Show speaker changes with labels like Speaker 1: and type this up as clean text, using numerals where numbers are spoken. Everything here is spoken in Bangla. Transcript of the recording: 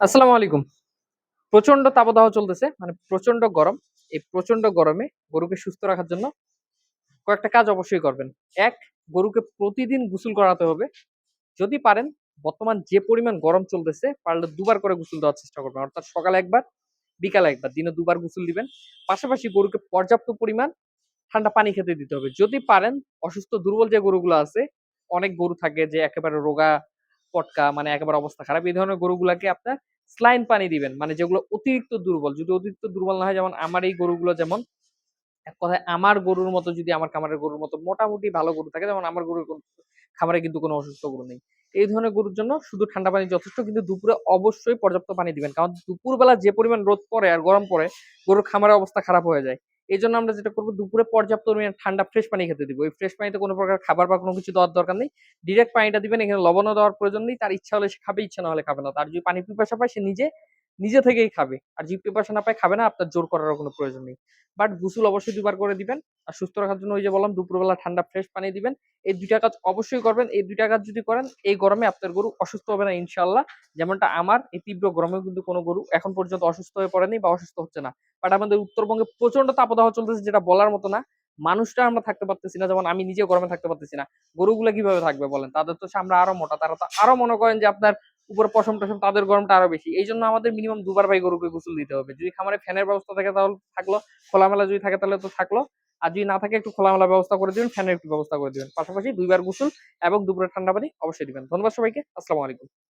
Speaker 1: আসসালামু আলাইকুম। প্রচন্ড তাপদাহ চলতেছে। মানে প্রচন্ড গরম। এই প্রচন্ড গরমে গরুকে সুস্থ রাখার জন্য কয়েকটা কাজ অবশ্যই করবেন। ১, গরুকে প্রতিদিন গোসল করাতে হবে। যদি পারেন বর্তমান যে পরিমাণ গরম চলতেছে, পারলে ২ বার করে গোসল দেওয়ার চেষ্টা করবেন। অর্থাৎ সকালে ১ বার, বিকালে ১ বার। দিনে ২ বার গোসল দিবেন। পাশাপাশি গরুকে পর্যাপ্ত পরিমাণ ঠান্ডা পানি খেতে দিতে হবে। যদি পারেন অসুস্থ দুর্বল যে গরুগুলো আছে, অনেক গরু থাকে যে একেবারে রোগা পটকা মানে একেবারে অবস্থা খারাপ। এই ধরনের গরুগুলাকে আপনার স্লাইন পানি দিবেন। মানে যেগুলো অতিরিক্ত দুর্বল। যদি অতিরিক্ত দুর্বল না হয় যেমন আমার এই গরুগুলো যেমন এক কথায় আমার গরুর মতো যদি আমার খামারের গরুর মতো মোটামুটি ভালো গরু থাকে যেমন আমার গরুর খামারে কিন্তু কোনো অসুস্থ গরু নেই। এই ধরনের গরুর জন্য শুধু ঠান্ডা পানি যথেষ্ট কিন্তু দুপুরে অবশ্যই পর্যাপ্ত পানি দিবেন। কারণ দুপুরবেলা যে পরিমাণ রোদ পড়ে আর গরম পড়ে গরুর খামারের অবস্থা খারাপ হয়ে যায়। এজন্য আমরা যেটা করব দুপুরে পর্যাপ্ত পরিমাণে ঠান্ডা ফ্রেশ পানি খেতে দিব। ওই ফ্রেশ পানিতে কোনো প্রকার খাবার বা কোনো কিছু দেওয়ার দরকার নেই। ডিরেক্ট পানিটা দিবেন এখানে লবণও দেওয়ার প্রয়োজন নেই। তার ইচ্ছা হলে সে খাবে, ইচ্ছা না হলে খাবে না। তার যদি পানি পিপাসা পায় সে নিজে থেকেই খাবে। আর যদি পিপাসা না পায় খাবে না, আপনার জোর করারও কোনো প্রয়োজন নেই। বাট গোসল অবশ্যই ২ বার করে দিবেন। আর সুস্থ রাখার জন্য ওই যে বললাম দুপুরবেলা ঠান্ডা ফ্রেশ পানি দিবেন। এই ২ টা কাজ অবশ্যই করবেন। এই ২ টা কাজ যদি করেন এই গরমে আপনার গরু অসুস্থ হবে না ইনশাআল্লাহ। যেমনটা আমার এই তীব্র গরমেও কিন্তু কোনো গরু এখন পর্যন্ত অসুস্থ হয়ে পড়েনি বা অসুস্থ হচ্ছে না। বাট আমাদের উত্তরবঙ্গে প্রচন্ড তাপদাহ চলতেছে যেটা বলার মতো না। মানুষরা আমরা থাকতে পারতেছি না। যেমন আমি নিজে গরমে থাকতে পারতেছি না। গরুগুলা কিভাবে থাকবে বলেন? তাদের তো চামড়া আরো মোটা। তারা তো আরো মনে করেন যে আপনার উপরে পশম-টশম তাদের গরমটা আরো বেশি। এইজন্য আমাদের মিনিমাম ২ বার ভাই গরুকে গোসল দিতে হবে। যদি খামারে ফ্যানের ব্যবস্থা থাকে তাহলে থাকলো। খোলামেলা যদি থাকে তাহলে তো থাকলো। আর যদি না থাকে একটু খোলামেলা ব্যবস্থা করে দিবেন, ফ্যানের একটু ব্যবস্থা করে দিবেন। পাশাপাশি ২ বার গোসল এবং দুপুরে ঠান্ডা পানি অবশ্যই দিবেন। ধন্যবাদ সবাইকে। আসসালামু আলাইকুম।